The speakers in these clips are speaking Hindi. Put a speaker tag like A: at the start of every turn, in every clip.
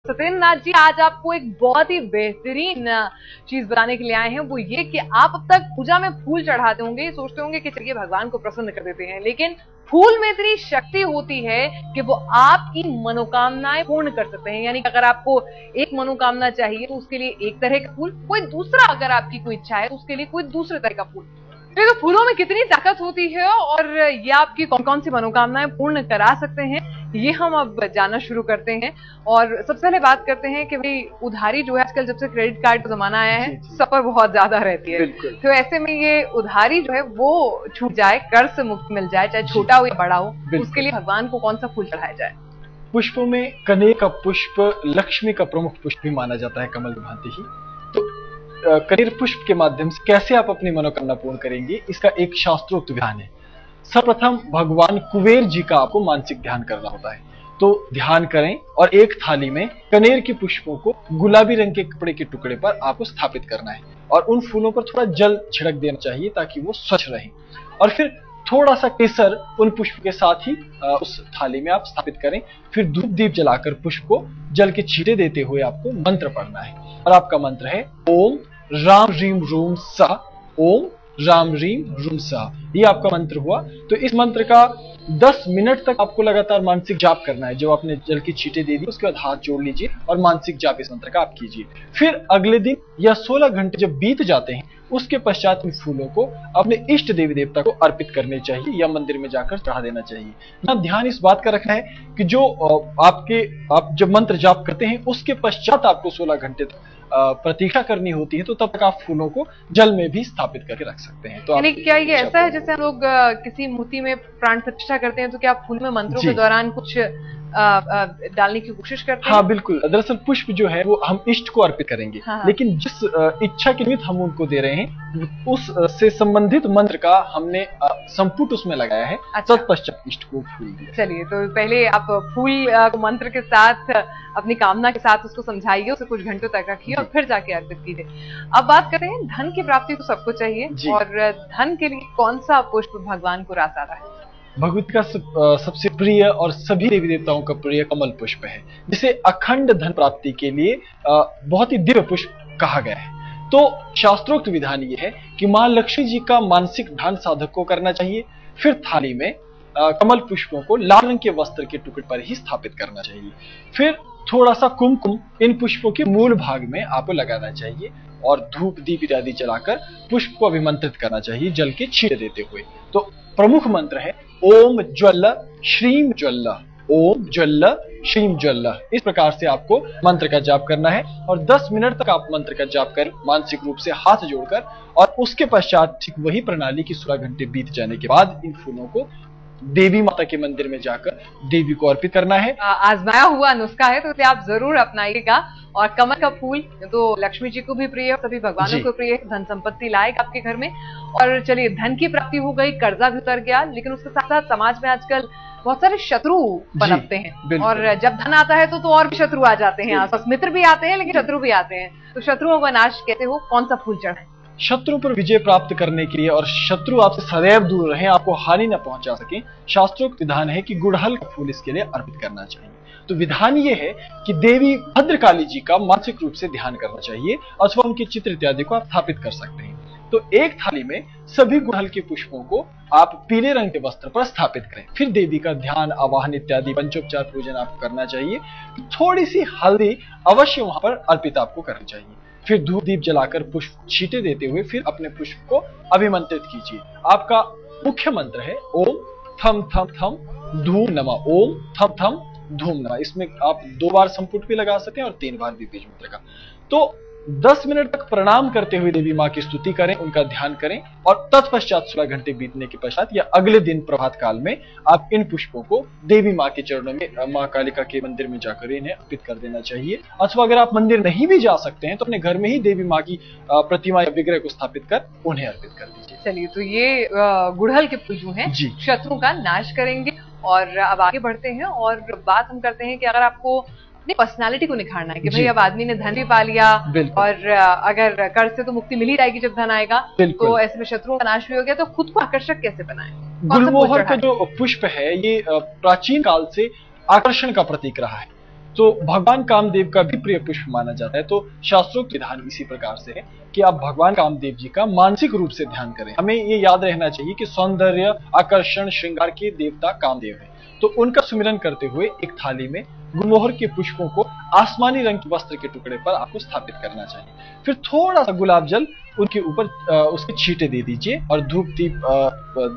A: सत्येंद्र नाथ जी, आज आपको एक बहुत ही बेहतरीन चीज बताने के लिए आए हैं। वो ये कि आप अब तक पूजा में फूल चढ़ाते होंगे, सोचते होंगे कि चलिए भगवान को प्रसन्न कर देते हैं, लेकिन फूल में इतनी शक्ति होती है कि वो आपकी मनोकामनाएं पूर्ण कर सकते हैं। यानी कि अगर आपको एक मनोकामना चाहिए तो उसके लिए एक तरह का फूल, कोई दूसरा अगर आपकी कोई इच्छा है तो उसके लिए कोई दूसरे तरह का फूल। तो फूलों में कितनी ताकत होती है और ये आपकी कौन कौन सी मनोकामनाएं पूर्ण करा सकते हैं, ये हम अब जानना शुरू करते हैं। और सबसे पहले बात करते हैं कि भाई उधारी जो है, आजकल जब से क्रेडिट कार्ड का जमाना आया है, सफर बहुत ज्यादा रहती है। तो ऐसे में ये उधारी जो है वो छूट जाए, कर्ज से मुक्त मिल जाए, चाहे छोटा हो या बड़ा हो, उसके लिए भगवान को कौन सा फूल चढ़ाया जाए?
B: पुष्पों में कनेर का पुष्प लक्ष्मी का प्रमुख पुष्प भी माना जाता है, कमल की भांति ही। तो कनेर पुष्प के माध्यम से कैसे आप अपनी मनोकामना पूर्ण करेंगे, इसका एक शास्त्रोक्त विधान है। सर्वप्रथम भगवान कुबेर जी का आपको मानसिक ध्यान करना होता है। तो ध्यान करें और एक थाली में कनेर के पुष्पों को गुलाबी रंग के कपड़े के टुकड़े पर आपको स्थापित करना है और उन फूलों पर थोड़ा जल छिड़क देना चाहिए ताकि वो स्वच्छ रहे। और फिर थोड़ा सा केसर उन पुष्प के साथ ही उस थाली में आप स्थापित करें। फिर धूप दीप जलाकर पुष्प को जल के छींटे देते हुए आपको मंत्र पढ़ना है और आपका मंत्र है ओम राम रीम रूम सा, ओम राम रीम रूम सा। ये आपका मंत्र हुआ। तो इस मंत्र का 10 मिनट तक आपको लगातार मानसिक जाप करना है। जब आपने जल की छींटे दे दी उसके बाद हाथ जोड़ लीजिए और मानसिक जाप इस मंत्र का आप कीजिए। फिर अगले दिन या 16 घंटे जब बीत जाते हैं उसके पश्चात इन फूलों को अपने इष्ट देवी देवता को अर्पित करने चाहिए या मंदिर में जाकर चढ़ा देना चाहिए। यहाँ ध्यान इस बात का रखना है कि जो आप जब मंत्र जाप करते हैं उसके पश्चात आपको 16 घंटे तक प्रतीक्षा करनी होती है। तो तब तक आप फूलों को जल में भी स्थापित करके रख सकते हैं। तो
A: क्या ये ऐसा है जैसे हम लोग किसी मूर्ति में प्राण प्रतिष्ठा करते हैं तो क्या आप फूल में मंत्रों के दौरान कुछ डालने की कोशिश करते हैं?
B: हाँ बिल्कुल। दरअसल पुष्प जो है वो हम इष्ट को अर्पित करेंगे।
A: हाँ।
B: लेकिन जिस इच्छा के निमित्त हम उनको दे रहे हैं उस से संबंधित मंत्र का हमने संपुट उसमें लगाया है।
A: अच्छा।
B: तत्पश्चात इष्ट को फूल दिया।
A: चलिए, तो पहले आप फूल मंत्र के साथ अपनी कामना के साथ उसको समझाइए, उसे कुछ घंटों तक रखिए और फिर जाके अर्पित कीजिए। अब बात करते हैं धन की प्राप्ति तो सबको चाहिए, और धन के लिए कौन सा पुष्प भगवान को रास आता है?
B: भगवती का सबसे प्रिय और सभी देवी देवताओं का प्रिय कमल पुष्प है, जिसे अखंड धन प्राप्ति के लिए बहुत ही दिव्य पुष्प कहा गया है। तो शास्त्रोक्त विधान ये है कि मां लक्ष्मी जी का मानसिक ध्यान साधक को करना चाहिए। फिर थाली में कमल पुष्पों को लाल रंग के वस्त्र के टुकड़े पर ही स्थापित करना चाहिए। फिर थोड़ा सा कुमकुम इन पुष्पों के मूल भाग में आपको लगाना चाहिए और धूप दीप इत्यादि जलाकर पुष्प को अभिमंत्रित करना चाहिए जल के छींटे देते हुए। तो प्रमुख मंत्र है ओम ज्वल श्रीम ज्वल, ओम ज्वल श्रीम ज्वल। इस प्रकार से आपको मंत्र का जाप करना है और 10 मिनट तक आप मंत्र का जाप करें मानसिक रूप से हाथ जोड़कर। और उसके पश्चात ठीक वही प्रणाली की 16 घंटे बीत जाने के बाद इन फूलों को देवी माता के मंदिर में जाकर देवी को अर्पित करना है।
A: आजमाया हुआ नुस्खा है, तो इसे आप जरूर अपनाइएगा। और कमल का फूल तो लक्ष्मी जी को भी प्रिय है, सभी भगवानों को प्रिय है, धन संपत्ति लाएगा आपके घर में। और चलिए, धन की प्राप्ति हो गई, कर्जा भी उतर गया, लेकिन उसके साथ साथ समाज में आजकल बहुत सारे शत्रु पनपते हैं और जब धन आता है तो और भी शत्रु आ जाते हैं। आसपास मित्र भी आते हैं लेकिन शत्रु भी आते हैं। तो शत्रुओं का नाश कैसे हो, कौन सा फूल चढ़ाएं?
B: शत्रु पर विजय प्राप्त करने के लिए और शत्रु आपसे सदैव दूर रहे, आपको हानि न पहुंचा सके, शास्त्रोक्त विधान है कि गुड़हल का फूल इसके लिए अर्पित करना चाहिए। तो विधान ये है कि देवी भद्रकाली जी का मानसिक रूप से ध्यान करना चाहिए अथवा उनके चित्र इत्यादि को आप स्थापित कर सकते हैं। तो एक थाली में सभी गुड़हल के पुष्पों को आप पीले रंग के वस्त्र पर स्थापित करें। फिर देवी का ध्यान, आवाहन इत्यादि पंचोपचार पूजन आपको करना चाहिए। थोड़ी सी हल्दी अवश्य वहां पर अर्पित आपको करनी चाहिए। फिर धूप दीप जलाकर पुष्प छींटे देते हुए फिर अपने पुष्प को अभिमंत्रित कीजिए। आपका मुख्य मंत्र है ओम थम थम थम धूम नमः, ओम थम थम धूम नमः। इसमें आप 2 बार संपुट भी लगा सकते हैं और 3 बार भी बीज मंत्र का। तो 10 मिनट तक प्रणाम करते हुए देवी माँ की स्तुति करें, उनका ध्यान करें और तत्पश्चात 16 घंटे बीतने के पश्चात या अगले दिन प्रभात काल में आप इन पुष्पों को देवी माँ के चरणों में, माँ कालिका के मंदिर में जाकर इन्हें अर्पित कर देना चाहिए। अथवा अगर आप मंदिर नहीं भी जा सकते हैं तो अपने घर में ही देवी माँ की प्रतिमा या विग्रह को स्थापित कर उन्हें अर्पित कर दीजिए।
A: चलिए, तो ये गुड़हल के फूल जो हैं शत्रु का नाश करेंगे। और अब आगे बढ़ते हैं और बात हम करते हैं कि अगर आपको अपनी पर्सनालिटी को निखारना है कि भाई अब आदमी ने धन भी पा लिया और अगर कर्ज से तो मुक्ति मिल ही जाएगी जब धन आएगा, तो ऐसे में शत्रुओं का नाश भी हो गया, तो खुद को आकर्षक कैसे बनाएं?
B: गुलमोहर का जो पुष्प है ये प्राचीन काल से आकर्षण का प्रतीक रहा है। तो भगवान कामदेव का भी प्रिय पुष्प माना जाता है। तो शास्त्रोक्त विधान इसी प्रकार से है कि आप भगवान कामदेव जी का मानसिक रूप से ध्यान करें। हमें ये याद रहना चाहिए कि सौंदर्य, आकर्षण, श्रृंगार के देवता कामदेव हैं। तो उनका सुमिरन करते हुए एक थाली में गुलमोहर के पुष्पों को आसमानी रंग के वस्त्र के टुकड़े पर आपको स्थापित करना चाहिए। फिर थोड़ा सा गुलाब जल उनके ऊपर उसके छींटे दे दीजिए और धूप दीप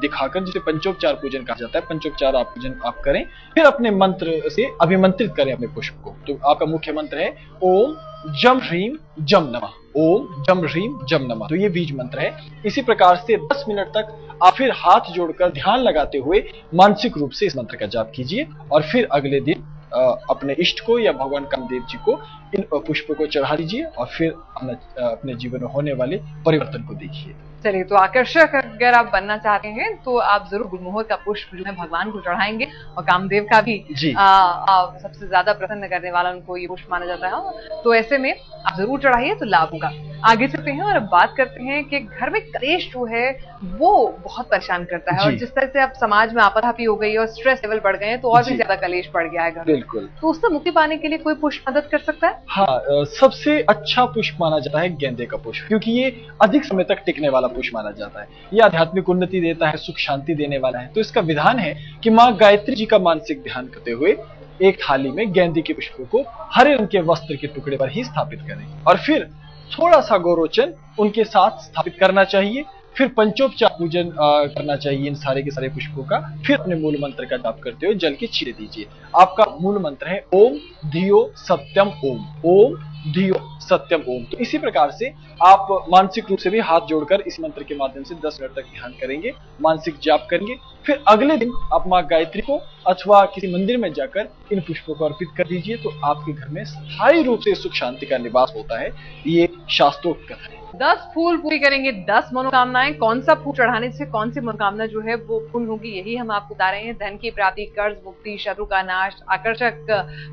B: दिखाकर, जिसे पंचोपचार पूजन कहा जाता है, पंचोपचार आप पूजन आप करें। फिर अपने मंत्र से अभिमंत्रित करें अपने पुष्प को। तो आपका मुख्य मंत्र है ओम जम ह्रीम जम नमः, ओम जम ह्रीम जम नमः। तो ये बीज मंत्र है। इसी प्रकार से 10 मिनट तक आप फिर हाथ जोड़कर ध्यान लगाते हुए मानसिक रूप से इस मंत्र का जाप कीजिए और फिर अगले दिन अपने इष्ट को या भगवान कामदेव जी को इन पुष्पों को चढ़ा दीजिए और फिर अपने जीवन में होने वाले परिवर्तन को देखिए।
A: चलिए, तो आकर्षक अगर आप बनना चाहते हैं तो आप जरूर गुलमोहर का पुष्प जो है भगवान को चढ़ाएंगे और कामदेव का भी सबसे ज्यादा प्रसन्न करने वाला उनको ये पुष्प माना जाता है। तो ऐसे में आप जरूर चढ़ाइए तो लाभ होगा। आगे चलते हैं और अब बात करते हैं कि घर में कलेश जो है वो बहुत परेशान करता है और जिस तरह से अब समाज में आपाधापी हो गई और स्ट्रेस लेवल बढ़ गए हैं तो और भी ज्यादा कलेश बढ़ गया है घर में।
B: बिल्कुल।
A: तो उससे मुक्ति पाने के लिए कोई पुष्प मदद कर सकता है?
B: हाँ, सबसे अच्छा पुष्प माना जाता है गेंदे का पुष्प, क्योंकि ये अधिक समय तक टिकने वाला पुष्प माना जाता है। ये आध्यात्मिक उन्नति देता है, सुख शांति देने वाला है। तो इसका विधान है कि माँ गायत्री जी का मानसिक ध्यान करते हुए एक थाली में गेंदे के पुष्पों को हरे रंग के वस्त्र के टुकड़े पर ही स्थापित करें और फिर थोड़ा सा गौरोचन उनके साथ स्थापित करना चाहिए। फिर पंचोपचार पूजन करना चाहिए इन सारे के सारे पुष्पों का। फिर अपने मूल मंत्र का जाप करते हुए जल के छींटे दीजिए। आपका मूल मंत्र है ओम धियो सत्यम ओम, ओम धियो सत्यम ओम। तो इसी प्रकार से आप मानसिक रूप से भी हाथ जोड़कर इस मंत्र के माध्यम से 10 मिनट तक ध्यान करेंगे, मानसिक जाप करेंगे। फिर अगले दिन आप माँ गायत्री को अथवा किसी मंदिर में जाकर इन पुष्पों को अर्पित कर दीजिए। तो आपके घर में स्थायी रूप से सुख शांति का निवास होता है। ये शास्त्रोक्त कथा है।
A: 10 फूल पूरी करेंगे 10 मनोकामनाएं। कौन सा फूल चढ़ाने से कौन सी मनोकामना जो है वो पूर्ण होगी, यही हम आपको बता रहे हैं। धन की प्राप्ति, कर्ज मुक्ति, शत्रु का नाश, आकर्षक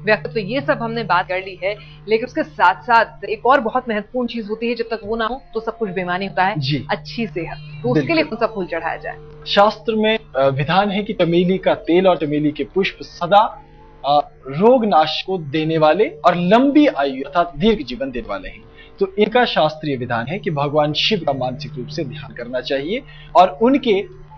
A: व्यक्तित्व, ये सब हमने बात कर ली है। लेकिन उसके साथ साथ एक और बहुत महत्वपूर्ण चीज होती है, जब तक वो ना हो तो सब कुछ बेईमानी होता है, अच्छी सेहत। तो उसके लिए कौन सा फूल चढ़ाया जाए?
B: शास्त्र में विधान है कि चमेली का तेल और चमेली के पुष्प सदा रोग नाश को देने वाले और लंबी आयु अर्थात दीर्घ जीवन देने वाले हैं। तो इनका शास्त्रीय विधान है कि भगवान शिव का मानसिक रूप से ध्यान करना चाहिए और उनके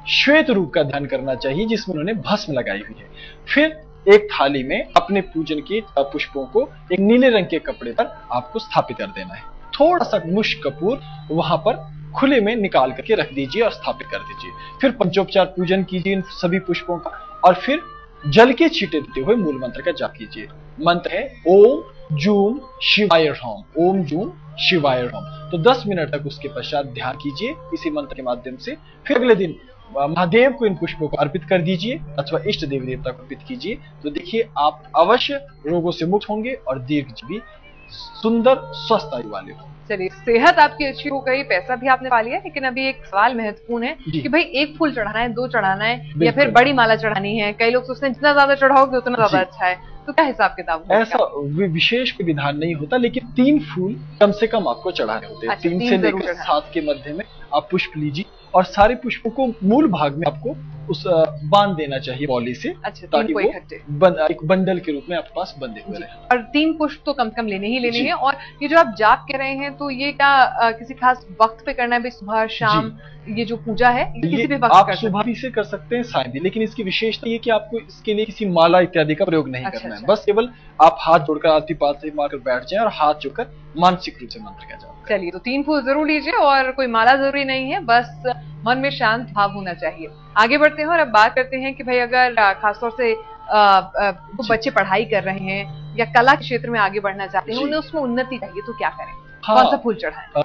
B: श्वेत रूप का ध्यान करना चाहिए जिसमें उन्होंने भस्म लगाई हुई है। फिर एक थाली में अपने पूजन के पुष्पों को एक नीले रंग के कपड़े पर आपको स्थापित कर देना है। थोड़ा सा मुश्क कपूर वहां पर खुले में निकाल करके रख दीजिए और स्थापित कर दीजिए। फिर पंचोपचार पूजन कीजिए इन सभी पुष्पों का और फिर जल के छींटे देते हुए मूल मंत्र का जाप कीजिए। मंत्र है ओम जूम शिवाय ह्रौम, ओम जूम शिवाय ह्रौम। तो 10 मिनट तक उसके पश्चात ध्यान कीजिए इसी मंत्र के माध्यम से। फिर अगले दिन महादेव को इन पुष्पों को अर्पित कर दीजिए अथवा इष्ट देवी देवता को अर्पित कीजिए। तो देखिए आप अवश्य रोगों से मुक्त होंगे और दीर्घजीवी सुंदर स्वस्थ आयु वाले होंगे।
A: चलिए, सेहत आपकी अच्छी हो गई, पैसा भी आपने पा लिया, लेकिन अभी एक सवाल महत्वपूर्ण है कि भाई एक फूल चढ़ाना है, 2 चढ़ाना है या फिर बड़ी माला चढ़ानी है। कई लोग सोचते हैं जितना ज्यादा चढ़ाओगे उतना ज्यादा अच्छा है। तो क्या हिसाब किताब? ऐसा
B: विशेष कोई विधान नहीं होता, लेकिन 3 फूल कम से कम आपको चढ़ाने होते हैं। 3 से लेकर 7 के मध्य में आप पुष्प लीजिए और सारे पुष्पों को मूल भाग में आपको उस बांध देना चाहिए पॉली से, ताकि वो एक बंडल के रूप में आपके पास बंधे हुए रहे।
A: और 3 पुष्प तो कम से कम लेने ही लेने हैं। और ये जो आप जाप कह रहे हैं तो ये क्या किसी खास वक्त पे करना है? सुबह शाम ये जो पूजा है किसी भी वक्त
B: आप सुबह भी से कर सकते हैं, सायं भी, लेकिन इसकी विशेषता ये कि आपको इसके लिए किसी माला इत्यादि का प्रयोग नहीं करना है। बस केवल आप हाथ जोड़कर आरती पालती मारकर बैठ जाएं और हाथ जोड़कर मानसिक रूप से मंत्र का जाप।
A: चलिए, तो 3 फूल जरूर लीजिए और कोई माला जरूरी नहीं है, बस मन में शांत भाव होना चाहिए। आगे बढ़ते हैं और अब बात करते हैं कि भाई अगर खासतौर से बच्चे पढ़ाई कर रहे हैं या कला के क्षेत्र में आगे बढ़ना चाहते हैं, उन्हें उसमें उन्नति चाहिए, तो क्या करें? कौन सा फूल चढ़ाएं?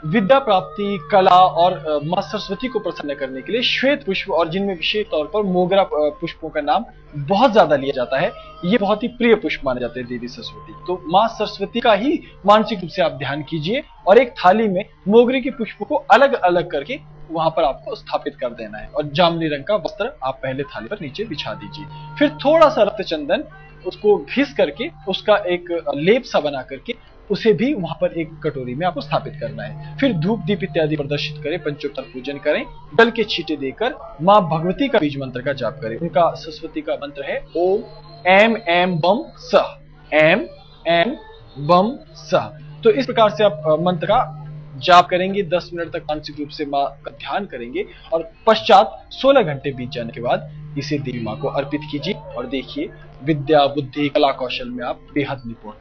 B: विद्या प्राप्ति, कला और मां सरस्वती को प्रसन्न करने के लिए श्वेत पुष्प, और जिनमें विशेष तौर पर मोगरा पुष्पों का नाम बहुत ज्यादा लिया जाता है, ये बहुत ही प्रिय पुष्प माने जाते हैं देवी सरस्वती। तो मां सरस्वती का ही मानसिक रूप से आप ध्यान कीजिए और एक थाली में मोगरे के पुष्पों को अलग अलग करके वहां पर आपको स्थापित कर देना है और जामुनी रंग का वस्त्र आप पहले थाली पर नीचे बिछा दीजिए। फिर थोड़ा सा रक्त चंदन उसको घिस करके उसका एक लेप सा बना करके उसे भी वहां पर एक कटोरी में आपको स्थापित करना है। फिर धूप दीप इत्यादि प्रदर्शित करें, पंचोपचार पूजन करें, जल के छींटे देकर मां भगवती का बीज मंत्र का जाप करें। उनका सरस्वती का मंत्र है ओम एम एम बम सह, एम एन बम सा। तो इस प्रकार से आप मंत्र का जाप करेंगे, 10 मिनट तक मानसिक रूप से माँ का ध्यान करेंगे और पश्चात 16 घंटे बीत जाने के बाद इसे देवी माँ को अर्पित कीजिए और देखिए विद्या, बुद्धि, कला, कौशल में आप बेहद निपुण।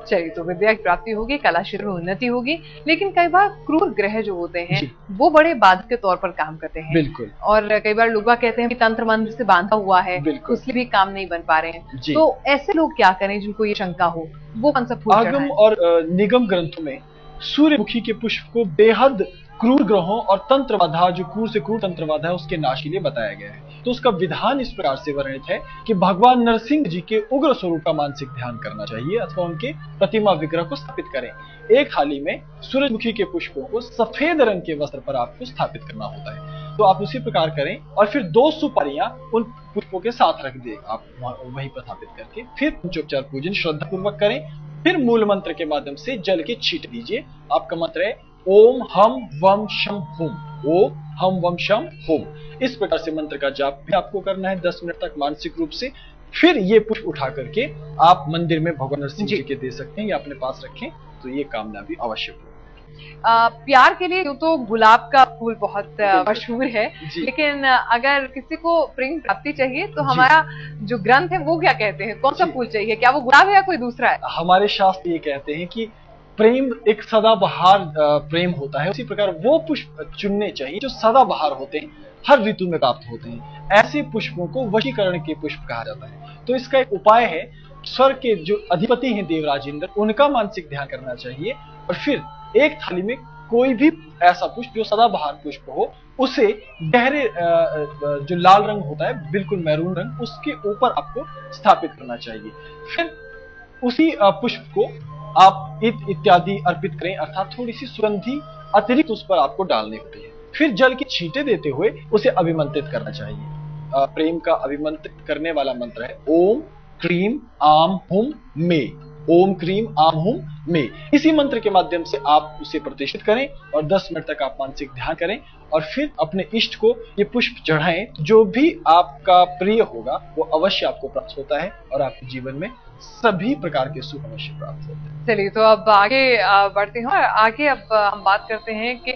A: चलिए, तो विद्या की प्राप्ति होगी, कला क्षेत्र में उन्नति होगी, लेकिन कई बार क्रूर ग्रह जो होते हैं वो बड़े बाधक के तौर पर काम करते हैं।
B: बिल्कुल।
A: और कई बार लोग कहते हैं कि तंत्र मंत्र से बांधा हुआ है, उसलिए भी काम नहीं बन पा रहे हैं। तो ऐसे लोग क्या करें जिनको ये शंका हो? वो कौन सा फूल चढ़ाएं?
B: आगम और निगम ग्रंथों में सूर्यमुखी के पुष्प को बेहद क्रूर ग्रहों और तंत्र बाधा, जो क्रूर से क्रूर तंत्र बाधा है, उसके नाश के लिए बताया गया है। तो उसका विधान इस प्रकार से वर्णित है कि भगवान नरसिंह जी के उग्र स्वरूप का मानसिक ध्यान करना चाहिए अथवा उनके प्रतिमा विग्रह को स्थापित करें। एक थाली में सूरजमुखी के पुष्पों को सफेद रंग के वस्त्र पर आपको स्थापित करना होता है। तो आप उसी प्रकार करें और फिर 2 सुपारियां उन पुष्पों के साथ रख दें, आप वहीं पर स्थापित करके फिर पंचोपचार पूजन श्रद्धा पूर्वक करें। फिर मूल मंत्र के माध्यम से जल के छींट दीजिए। आपका मंत्र है ओम हम वम शम हुम, ओम हम वम शम हुम। इस प्रकार से मंत्र का जाप भी आपको करना है 10 मिनट तक मानसिक रूप से। फिर ये पुष्प उठा करके आप मंदिर में भगवान नरसिंह जी के दे सकते हैं या अपने पास रखें, तो ये कामना भी अवश्य हो।
A: प्यार के लिए तो गुलाब का फूल बहुत मशहूर है, लेकिन अगर किसी को प्रेम प्राप्ति चाहिए तो हमारा जो ग्रंथ है वो क्या कहते हैं? कौन सा फूल चाहिए? क्या वो गुलाब है या कोई दूसरा है?
B: हमारे शास्त्र ये कहते हैं कि प्रेम एक सदाबहार प्रेम होता है, उसी प्रकार वो पुष्प चुनने चाहिए जो सदाबहार होते हैं, हर ऋतु में प्राप्त होते हैं। ऐसे पुष्पों को वशीकरण के पुष्प कहा जाता है। तो इसका एक उपाय है, स्वर्ग के जो अधिपति हैं देवराज इंद्र, उनका मानसिक ध्यान करना चाहिए और फिर एक थाली में कोई भी ऐसा पुष्प जो सदाबहार पुष्प हो, उसे गहरे जो लाल रंग होता है, बिल्कुल मैरून रंग, उसके ऊपर आपको स्थापित करना चाहिए। फिर उसी पुष्प को आप इत्यादि अर्पित करें, अर्थात थोड़ी सी सुगंधी अतिरिक्त उस पर आपको डालनी होती है। फिर जल की छींटे देते हुए उसे अभिमंत्रित करना चाहिए। प्रेम का अभिमंत्रित करने वाला मंत्र है ओम क्रीम आम हुम मे, ओम क्रीम आम हुम मे। इसी मंत्र के माध्यम से आप उसे प्रतिष्ठित करें और 10 मिनट तक आप मानसिक ध्यान करें और फिर अपने इष्ट को ये पुष्प चढ़ाएं। जो भी आपका प्रिय होगा वो अवश्य आपको प्राप्त होता है और आपके जीवन में सभी प्रकार के सुख अवश्य प्राप्त होते हैं।
A: चलिए, तो अब आगे बढ़ते हैं और आगे अब हम बात करते हैं कि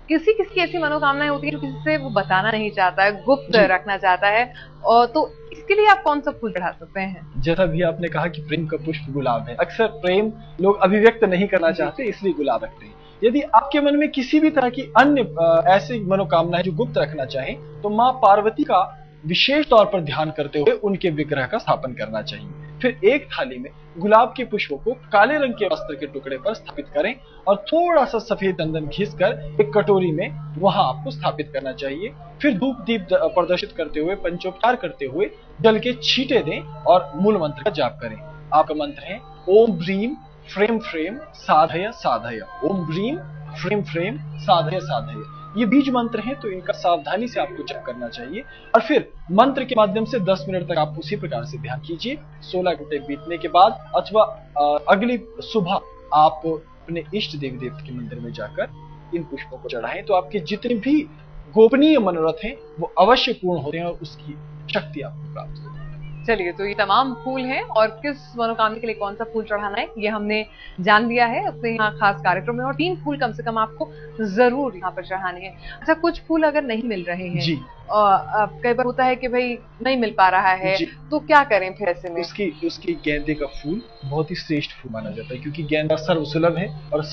A: किसी की ऐसी मनोकामनाएं होती है जो किसी से वो बताना नहीं चाहता है, गुप्त रखना चाहता है, और तो इसके लिए आप कौन सा फूल चढ़ा सकते हैं?
B: जैसा भी आपने कहा कि प्रेम का पुष्प गुलाब है। अक्सर प्रेम लोग अभिव्यक्त नहीं करना चाहते, इसलिए गुलाब रखते हैं। यदि आपके मन में किसी भी तरह की अन्य ऐसी मनोकामना है जो गुप्त रखना चाहें, तो माँ पार्वती का विशेष तौर पर ध्यान करते हुए उनके विग्रह का स्थापन करना चाहिए। फिर एक थाली में गुलाब के पुष्पों को काले रंग के वस्त्र के टुकड़े पर स्थापित करें और थोड़ा सा सफेद चंदन घिसकर एक कटोरी में वहां आपको स्थापित करना चाहिए। फिर धूप दीप प्रदर्शित करते हुए, पंचोपचार करते हुए जल के छींटे दें और मूल मंत्र का जाप करें। आपका मंत्र है ओम ब्रीम फ्रेम फ्रेम साधय साधय, ओम ब्रीम फ्रेम फ्रेम साधय साधय। ये बीज मंत्र हैं, तो इनका सावधानी से आपको जप करना चाहिए और फिर मंत्र के माध्यम से 10 मिनट तक आप उसी प्रकार से ध्यान कीजिए। 16 घंटे बीतने के बाद अथवा अगली सुबह आप अपने इष्ट देवी देवता के मंदिर में जाकर इन पुष्पों को चढ़ाएं, तो आपके जितने भी गोपनीय मनोरथ हैं वो अवश्य पूर्ण होते हैं और उसकी शक्ति आपको प्राप्त होती है।
A: चलिए, तो ये तमाम फूल हैं और किस मनोकामना के लिए कौन सा फूल चढ़ाना है ये हमने जान लिया है अपने यहाँ खास कार्यक्रम में, और 3 फूल कम से कम आपको जरूर यहाँ पर चढ़ाने हैं। अच्छा, कुछ फूल अगर नहीं मिल रहे हैं जी, और कई बार होता है कि भाई नहीं मिल पा रहा है, तो क्या करें फिर ऐसे में?
B: उसकी गेंदे का फूल बहुत ही श्रेष्ठ फूल माना जाता है, क्योंकि गेंदा सर्वसुलभ है और